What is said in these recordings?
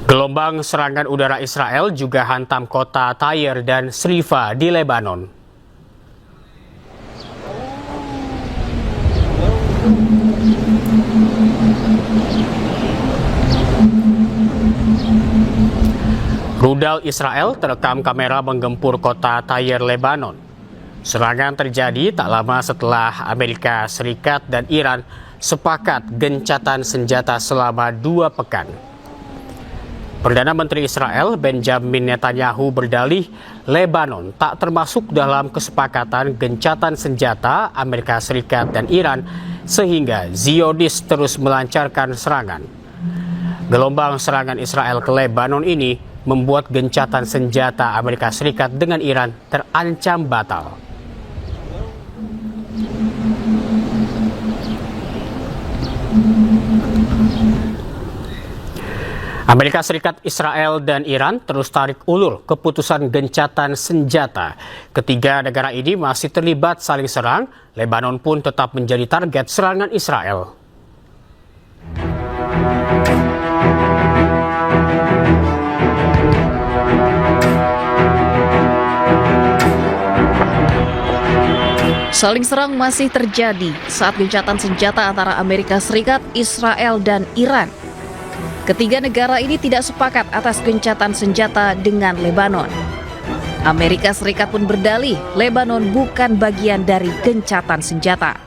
Gelombang serangan udara Israel juga hantam kota Tyre dan Srifa di Lebanon. Rudal Israel terekam kamera menggempur kota Tyre, Lebanon. Serangan terjadi tak lama setelah Amerika Serikat dan Iran sepakat gencatan senjata selama 2 pekan. Perdana Menteri Israel Benjamin Netanyahu berdalih Lebanon tak termasuk dalam kesepakatan gencatan senjata Amerika Serikat dan Iran sehingga Zionis terus melancarkan serangan. Gelombang serangan Israel ke Lebanon ini membuat gencatan senjata Amerika Serikat dengan Iran terancam batal. Amerika Serikat, Israel, dan Iran terus tarik ulur keputusan gencatan senjata. Ketiga negara ini masih terlibat saling serang. Lebanon pun tetap menjadi target serangan Israel. Saling serang masih terjadi saat gencatan senjata antara Amerika Serikat, Israel, dan Iran. Ketiga negara ini tidak sepakat atas gencatan senjata dengan Lebanon. Amerika Serikat pun berdalih Lebanon bukan bagian dari gencatan senjata.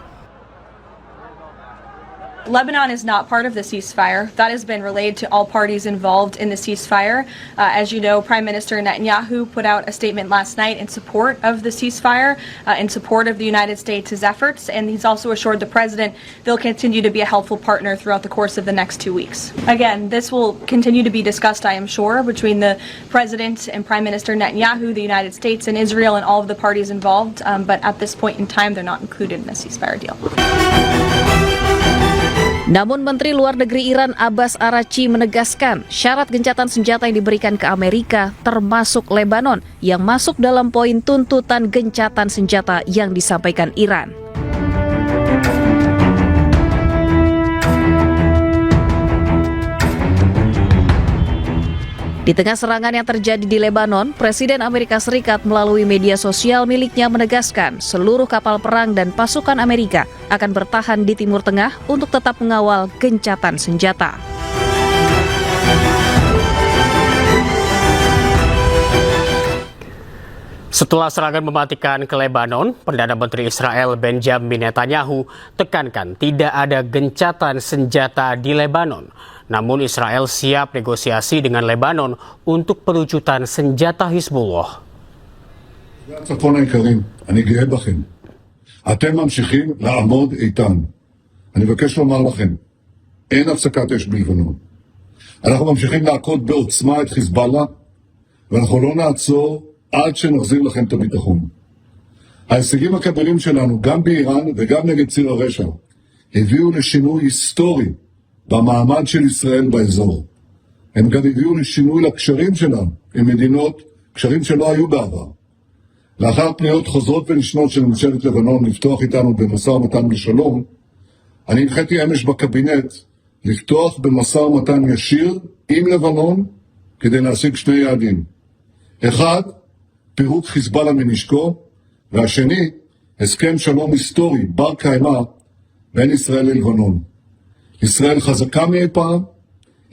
Lebanon is not part of the ceasefire. That has been relayed to all parties involved in the ceasefire. As you know, Prime Minister Netanyahu put out a statement last night in support of the ceasefire, in support of the United States' efforts, and he's also assured the president they'll continue to be a helpful partner throughout the course of the next 2 weeks. Again, this will continue to be discussed, I am sure, between the president and Prime Minister Netanyahu, the United States and Israel, and all of the parties involved, but at this point in time, they're not included in the ceasefire deal. Namun Menteri Luar Negeri Iran Abbas Araghchi menegaskan syarat gencatan senjata yang diberikan ke Amerika termasuk Lebanon yang masuk dalam poin tuntutan gencatan senjata yang disampaikan Iran. Di tengah serangan yang terjadi di Lebanon, Presiden Amerika Serikat melalui media sosial miliknya menegaskan seluruh kapal perang dan pasukan Amerika akan bertahan di Timur Tengah untuk tetap mengawal gencatan senjata. Setelah serangan mematikan ke Lebanon, Perdana Menteri Israel Benjamin Netanyahu tekankan tidak ada gencatan senjata di Lebanon. Namun Israel siap negosiasi dengan Lebanon untuk pelucutan senjata Hizbullah. הצפון היקרים, אני גאה בכם. אתם ממשיכים לעמוד איתן. אני מבקש לומר לכם, אין הפסקת אש בלבנון. אנחנו ממשיכים להכות בעוצמה את חיזבאללה, ואנחנו לא נעצור עד שנחזיר לכם את הביטחון. ההישגים הכבירים שלנו, גם באיראן וגם נגד ציר הרשע, הביאו לשינוי היסטורי במעמד של ישראל באזור. הם גם הביאו לשינוי לקשרים שלנו עם מדינות, קשרים שלא היו בעבר. לאחר פניות חוזרות ונשנות של ממשלת לבנון לפתוח איתנו במשא ומתן לשלום, אני הנחיתי אמש בקבינט לפתוח במשא ומתן ישיר עם לבנון כדי להשיג 2 יעדים. אחד, פירוק חיזבאללה מנשקו, והשני, הסכם שלום היסטורי בר קיימא בין ישראל ללבנון. ישראל חזקה מאי פעם,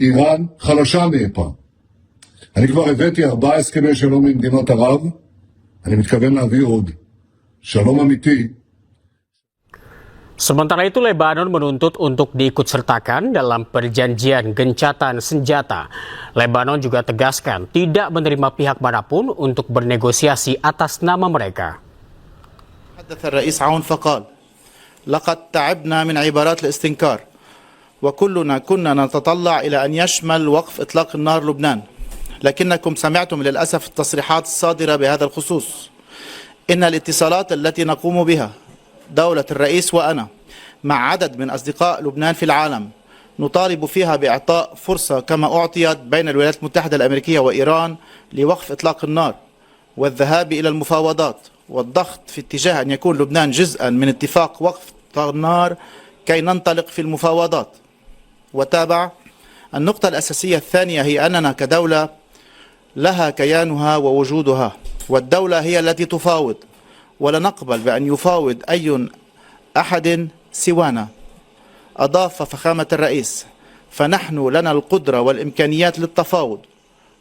איראן חלשה מאי פעם. אני כבר הבאתי 4 הסכמי שלום עם מדינות ערב, אני מתכוון להביא עוד. שלום אמיתי. Sementara itu Lebanon menuntut untuk diikutsertakan dalam perjanjian gencatan senjata. Lebanon juga tegaskan tidak menerima pihak manapun untuk bernegosiasi atas nama mereka. حدث الرئيس عون فقال لقد تعبنا من عبارات الاستنكار وكلنا كنا نتطلع إلى أن يشمل وقف إطلاق النار لبنان لكنكم سمعتم للأسف التصريحات الصادرة بهذا الخصوص. إن الاتصالات التي نقوم بها دولة الرئيس وأنا مع عدد من أصدقاء لبنان في العالم نطالب فيها بإعطاء فرصة كما أعطيت بين الولايات المتحدة الأمريكية وإيران لوقف إطلاق النار والذهاب إلى المفاوضات والضغط في اتجاه أن يكون لبنان جزءا من اتفاق وقف إطلاق النار كي ننطلق في المفاوضات. وتابع النقطة الأساسية الثانية هي أننا كدولة لها كيانها ووجودها، والدولة هي التي تفاوض، ولا نقبل بأن يفاوض أي أحد سوانا. أضاف فخامة الرئيس: فنحن لنا القدرة والإمكانيات للتفاوض،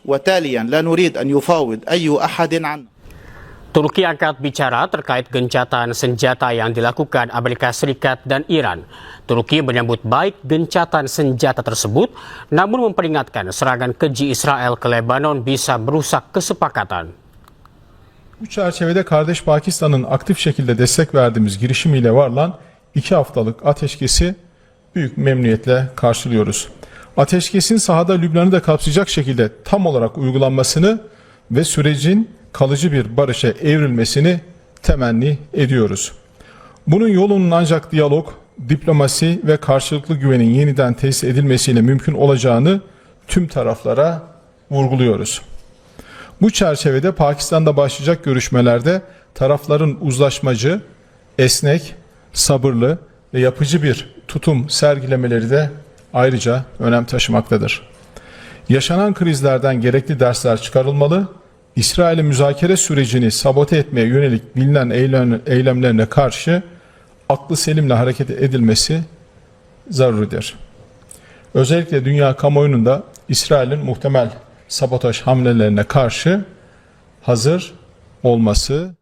وتاليا لا نريد أن يفاوض أي أحد عنا. Turki angkat bicara terkait gencatan senjata yang dilakukan Amerika Serikat dan Iran. Turki menyambut baik gencatan senjata tersebut, namun memperingatkan serangan keji Israel ke Lebanon bisa merusak kesepakatan. Bu çerçevede kardeş Pakistan'ın aktif şekilde destek verdiğimiz girişimiyle varılan 2 haftalık ateşkesi büyük memnuniyetle karşılıyoruz. Ateşkesin sahada Lübnan'ı da kapsayacak şekilde tam olarak uygulanmasını ve sürecin kalıcı bir barışa evrilmesini temenni ediyoruz. Bunun yolunun ancak diyalog, diplomasi ve karşılıklı güvenin yeniden tesis edilmesiyle mümkün olacağını tüm taraflara vurguluyoruz. Bu çerçevede Pakistan'da başlayacak görüşmelerde tarafların uzlaşmacı, esnek, sabırlı ve yapıcı bir tutum sergilemeleri de ayrıca önem taşımaktadır. Yaşanan krizlerden gerekli dersler çıkarılmalı, İsrail'in müzakere sürecini sabote etmeye yönelik bilinen eylemlerine karşı aklı selimle hareket edilmesi zaruridir. Özellikle dünya kamuoyunun da İsrail'in muhtemel sabotaj hamlelerine karşı hazır olması.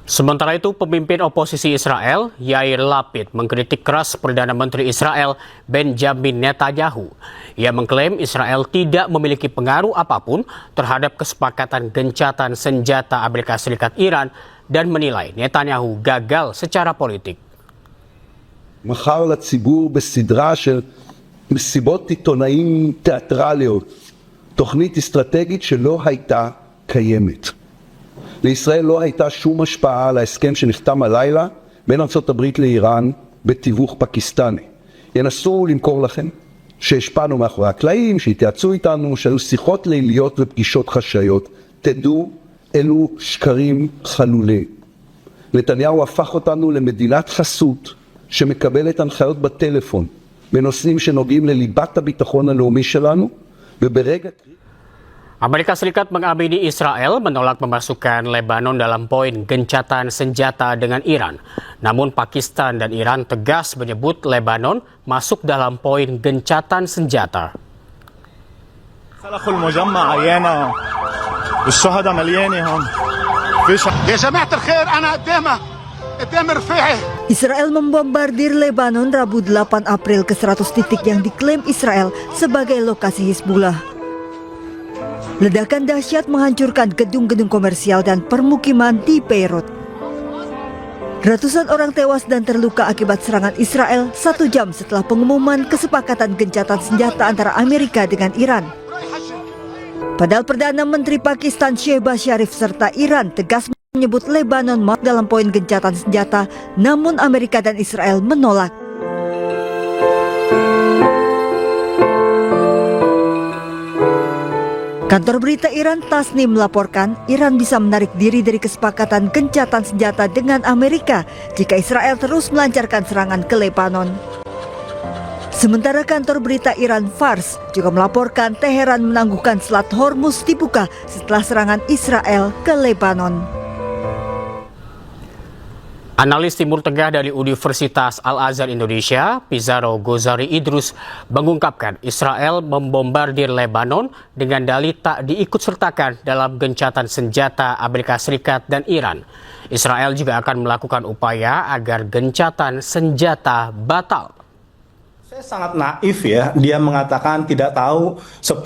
Sementara itu, pemimpin oposisi Israel, Yair Lapid, mengkritik keras Perdana Menteri Israel, Benjamin Netanyahu. Ia mengklaim Israel tidak memiliki pengaruh apapun terhadap kesepakatan gencatan senjata Amerika Serikat Iran dan menilai Netanyahu gagal secara politik. מכר לציבור בסדרה של מסיבות עיתונאים תיאטרליות, תוכנית אסטרטגית שלא הייתה קיימת. לישראל לא הייתה שום השפעה על ההסכם שנחתם הלילה בין ארצות הברית לאיראן בתיווך פקיסטני. ינסו למכור לכם שהשפענו מאחורי הקלעים, שהתייעצו איתנו, שהיו שיחות ליליות ופגישות חשאיות. תדעו, אלו שקרים חלולים. נתניהו הפך אותנו למדינת חסות שמקבלת הנחיות בטלפון בנושאים שנוגעים לליבת הביטחון הלאומי שלנו, וברגע Amerika Serikat mengamini Israel menolak memasukkan Lebanon dalam poin gencatan senjata dengan Iran. Namun Pakistan dan Iran tegas menyebut Lebanon masuk dalam poin gencatan senjata. خلقوا المجمع عيانا والشهداء مليانه هون يا جماعه الخير انا قدام رفيعي. Israel membombardir Lebanon Rabu 8 April ke 100 titik yang diklaim Israel sebagai lokasi Hizbullah. Ledakan dahsyat menghancurkan gedung-gedung komersial dan permukiman di Beirut. Ratusan orang tewas dan terluka akibat serangan Israel 1 jam setelah pengumuman kesepakatan gencatan senjata antara Amerika dengan Iran. Padahal Perdana Menteri Pakistan Shehbaz Sharif serta Iran tegas menyebut Lebanon masuk dalam poin gencatan senjata, namun Amerika dan Israel menolak. Kantor berita Iran Tasnim melaporkan Iran bisa menarik diri dari kesepakatan gencatan senjata dengan Amerika jika Israel terus melancarkan serangan ke Lebanon. Sementara kantor berita Iran Fars juga melaporkan Teheran menangguhkan Selat Hormuz dibuka setelah serangan Israel ke Lebanon. Analis Timur Tengah dari Universitas Al-Azhar Indonesia, Pizarro Gozari Idrus, mengungkapkan Israel membombardir Lebanon dengan dalih tak diikutsertakan dalam gencatan senjata Amerika Serikat dan Iran. Israel juga akan melakukan upaya agar gencatan senjata batal. Saya sangat naif ya, dia mengatakan tidak tahu 10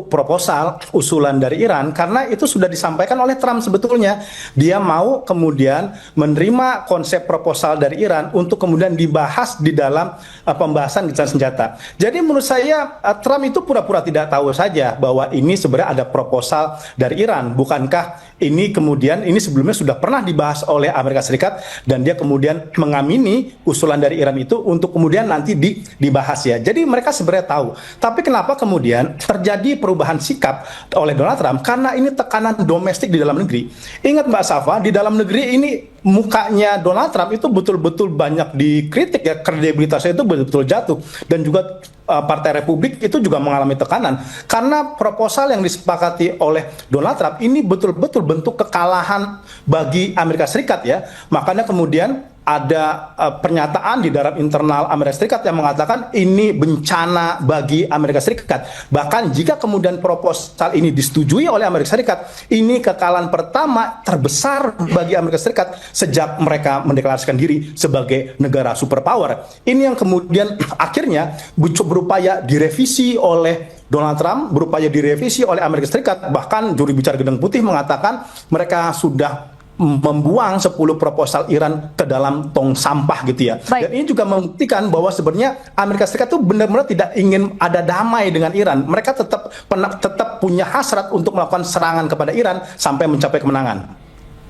proposal usulan dari Iran karena itu sudah disampaikan oleh Trump sebetulnya. Dia mau kemudian menerima konsep proposal dari Iran untuk kemudian dibahas di dalam pembahasan gencatan senjata. Jadi menurut saya Trump itu pura-pura tidak tahu saja bahwa ini sebenarnya ada proposal dari Iran. Bukankah ini kemudian ini sebelumnya sudah pernah dibahas oleh Amerika Serikat dan dia kemudian mengamini usulan dari Iran itu untuk kemudian nanti dibahas dibahas ya. Jadi mereka sebenarnya tahu. Tapi kenapa kemudian terjadi perubahan sikap oleh Donald Trump? Karena ini tekanan domestik di dalam negeri. Ingat Mbak Safa, di dalam negeri ini mukanya Donald Trump itu betul-betul banyak dikritik ya, kredibilitasnya itu betul-betul jatuh, dan juga Partai Republik itu juga mengalami tekanan karena proposal yang disepakati oleh Donald Trump ini betul-betul bentuk kekalahan bagi Amerika Serikat ya. Makanya kemudian ada pernyataan di dalam internal Amerika Serikat yang mengatakan ini bencana bagi Amerika Serikat. Bahkan jika kemudian proposal ini disetujui oleh Amerika Serikat, ini kekalahan pertama terbesar bagi Amerika Serikat sejak mereka mendeklarasikan diri sebagai negara superpower. Ini yang kemudian akhirnya berupaya direvisi oleh Donald Trump, berupaya direvisi oleh Amerika Serikat. Bahkan juru bicara Gedung Putih mengatakan mereka sudah membuang 10 proposal Iran ke dalam tong sampah gitu ya. Baik. Dan ini juga membuktikan bahwa sebenarnya Amerika Serikat itu benar-benar tidak ingin ada damai dengan Iran. Mereka tetap punya hasrat untuk melakukan serangan kepada Iran sampai mencapai kemenangan.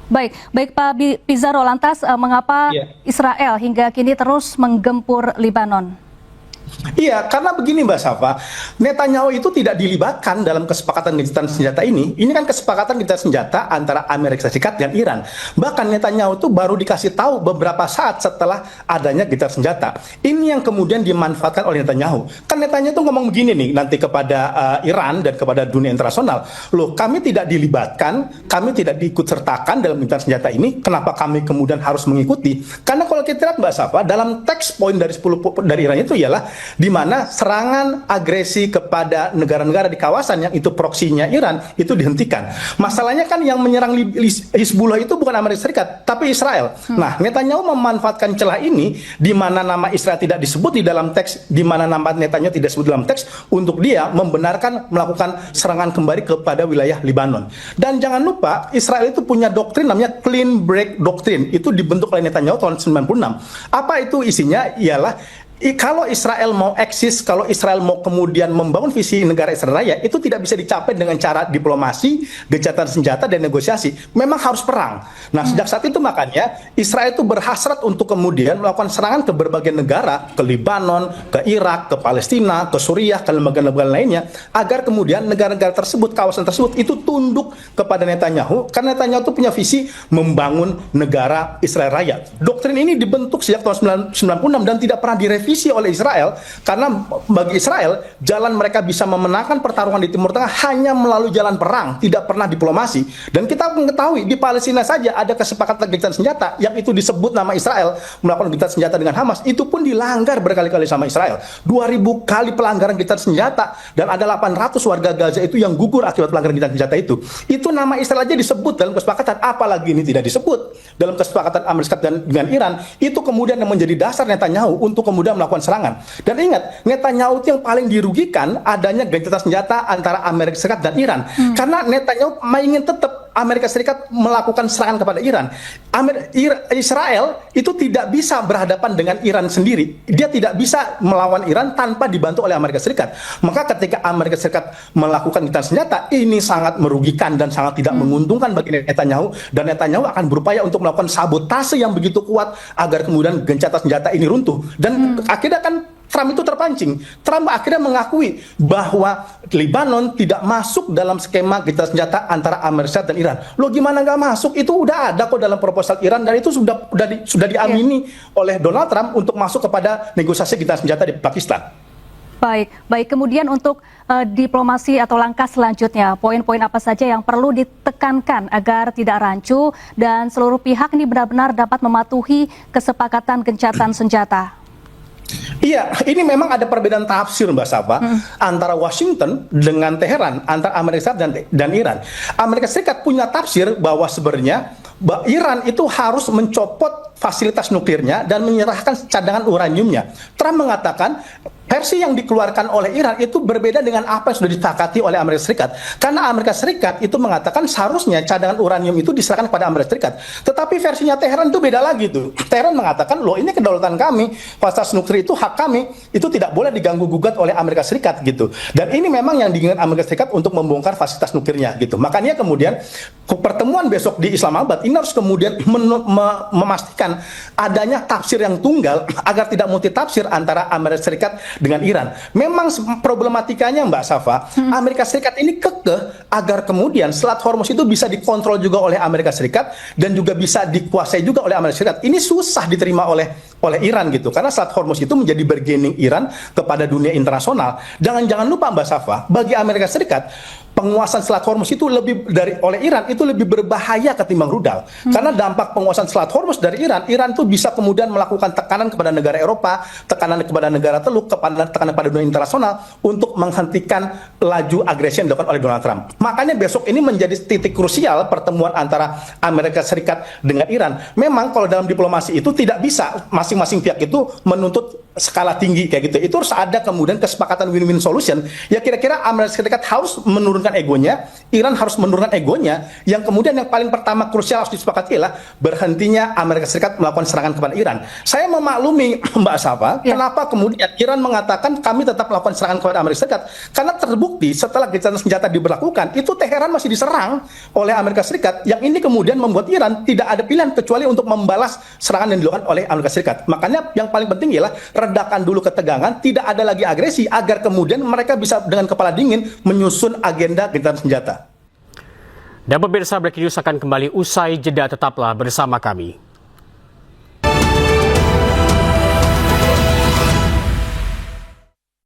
Baik Pak Pizarro, lantas mengapa Israel hingga kini terus menggempur Lebanon? Iya, karena begini Mbak Safa, Netanyahu itu tidak dilibatkan dalam kesepakatan gencatan senjata ini. Ini kan kesepakatan gencatan senjata antara Amerika Serikat dan Iran. Bahkan Netanyahu itu baru dikasih tahu beberapa saat setelah adanya gencatan senjata. Ini yang kemudian dimanfaatkan oleh Netanyahu. Kan Netanyahu itu ngomong begini nih nanti kepada Iran dan kepada dunia internasional. Loh, kami tidak dilibatkan, kami tidak diikut sertakan dalam gencatan senjata ini. Kenapa kami kemudian harus mengikuti? Karena kalau kita lihat Mbak Safa, dalam teks poin dari 10 dari Iran itu ialah di mana serangan agresi kepada negara-negara di kawasan yang itu proksinya Iran itu dihentikan. Masalahnya kan yang menyerang Hizbullah itu bukan Amerika Serikat, tapi Israel. Nah, Netanyahu memanfaatkan celah ini di mana nama Israel tidak disebut di dalam teks, di mana nama Netanyahu tidak disebut dalam teks, untuk dia membenarkan melakukan serangan kembali kepada wilayah Lebanon. Dan jangan lupa, Israel itu punya doktrin namanya Clean Break Doctrine. Itu dibentuk oleh Netanyahu tahun 96. Apa itu isinya? Ialah kalau Israel mau eksis, kalau Israel mau kemudian membangun visi negara Israel Raya, itu tidak bisa dicapai dengan cara diplomasi, gencatan senjata, dan negosiasi. Memang harus perang. Nah, sejak saat itu makanya Israel itu berhasrat untuk kemudian melakukan serangan ke berbagai negara, ke Lebanon, ke Irak, ke Palestina, ke Suriah, ke lembaga-lembaga lainnya, agar kemudian negara-negara tersebut, kawasan tersebut, itu tunduk kepada Netanyahu, karena Netanyahu itu punya visi membangun negara Israel Raya. Doktrin ini dibentuk sejak tahun 96 dan tidak pernah direvisi oleh Israel, karena bagi Israel jalan mereka bisa memenangkan pertarungan di Timur Tengah hanya melalui jalan perang, tidak pernah diplomasi. Dan kita mengetahui di Palestina saja ada kesepakatan gencatan senjata yang itu disebut nama Israel melakukan gencatan senjata dengan Hamas, itu pun dilanggar berkali-kali sama Israel. 2000 kali pelanggaran gencatan senjata, dan ada 800 warga Gaza itu yang gugur akibat pelanggaran gencatan senjata itu. Itu nama Israel aja disebut dalam kesepakatan, apalagi ini tidak disebut dalam kesepakatan Amerika dengan Iran. Itu kemudian yang menjadi dasar Netanyahu untuk kemudian melakukan serangan. Dan ingat, Netanyahu itu yang paling dirugikan adanya gencatan senjata antara Amerika Serikat dan Iran. Karena Netanyahu ingin tetap Amerika Serikat melakukan serangan kepada Iran. Israel itu tidak bisa berhadapan dengan Iran sendiri. Dia tidak bisa melawan Iran tanpa dibantu oleh Amerika Serikat. Maka ketika Amerika Serikat melakukan gencatan senjata, ini sangat merugikan dan sangat tidak menguntungkan bagi Netanyahu. Dan Netanyahu akan berupaya untuk melakukan sabotase yang begitu kuat agar kemudian gencatan senjata ini runtuh. Dan akhirnya kan Trump itu terpancing. Trump akhirnya mengakui bahwa Lebanon tidak masuk dalam skema gencatan senjata antara Amerika Serikat dan Iran. Loh, gimana nggak masuk? Itu udah ada kok dalam proposal Iran, dan itu sudah diamini oleh Donald Trump untuk masuk kepada negosiasi gencatan senjata di Pakistan. Baik. Kemudian untuk diplomasi atau langkah selanjutnya, poin-poin apa saja yang perlu ditekankan agar tidak rancu dan seluruh pihak ini benar-benar dapat mematuhi kesepakatan gencatan senjata? Iya, ini memang ada perbedaan tafsir Mbak Safa antara Washington dengan Teheran, antara Amerika Serikat dan Iran. Amerika Serikat punya tafsir bahwa sebenarnya Iran itu harus mencopot fasilitas nuklirnya dan menyerahkan cadangan uraniumnya. Trump mengatakan versi yang dikeluarkan oleh Iran itu berbeda dengan apa yang sudah disepakati oleh Amerika Serikat. Karena Amerika Serikat itu mengatakan seharusnya cadangan uranium itu diserahkan kepada Amerika Serikat. Tetapi versinya Teheran itu beda lagi tuh. Teheran mengatakan, loh ini kedaulatan kami, fasilitas nuklir itu hak kami, itu tidak boleh diganggu-gugat oleh Amerika Serikat gitu. Dan ini memang yang diinginkan Amerika Serikat untuk membongkar fasilitas nuklirnya gitu. Makanya kemudian pertemuan besok di Islamabad ini harus kemudian memastikan memastikan adanya tafsir yang tunggal agar tidak multitafsir antara Amerika Serikat dengan Iran. Memang problematikanya Mbak Safa, Amerika Serikat ini kekeh agar kemudian Selat Hormuz itu bisa dikontrol juga oleh Amerika Serikat dan juga bisa dikuasai juga oleh Amerika Serikat. Ini susah diterima oleh Iran gitu, karena Selat Hormuz itu menjadi bargaining Iran kepada dunia internasional. Jangan lupa Mbak Safa, bagi Amerika Serikat penguasaan Selat Hormuz itu oleh Iran itu lebih berbahaya ketimbang rudal. Karena dampak penguasaan Selat Hormuz dari Iran itu bisa kemudian melakukan tekanan kepada negara Eropa, tekanan kepada negara Teluk, tekanan pada dunia internasional untuk menghentikan laju agresi yang dilakukan oleh Donald Trump. Makanya besok ini menjadi titik krusial pertemuan antara Amerika Serikat dengan Iran. Memang kalau dalam diplomasi itu tidak bisa masing-masing pihak itu menuntut skala tinggi kayak gitu. Itu harus ada kemudian kesepakatan win-win solution. Ya kira-kira Amerika Serikat harus menurunkan egonya, Iran harus menurunkan egonya, yang kemudian yang paling pertama krusial harus disepakati adalah berhentinya Amerika Serikat melakukan serangan kepada Iran. Saya memaklumi Mbak Safa, kenapa kemudian Iran mengatakan kami tetap melakukan serangan kepada Amerika Serikat, karena terbukti setelah gencatan senjata diberlakukan, itu Teheran masih diserang oleh Amerika Serikat, yang ini kemudian membuat Iran tidak ada pilihan kecuali untuk membalas serangan yang dilakukan oleh Amerika Serikat. Makanya yang paling penting ialah redakan dulu ketegangan, tidak ada lagi agresi, agar kemudian mereka bisa dengan kepala dingin menyusun agenda gencatan senjata. Dan pemirsa, Breaking News akan kembali usai jeda, tetaplah bersama kami.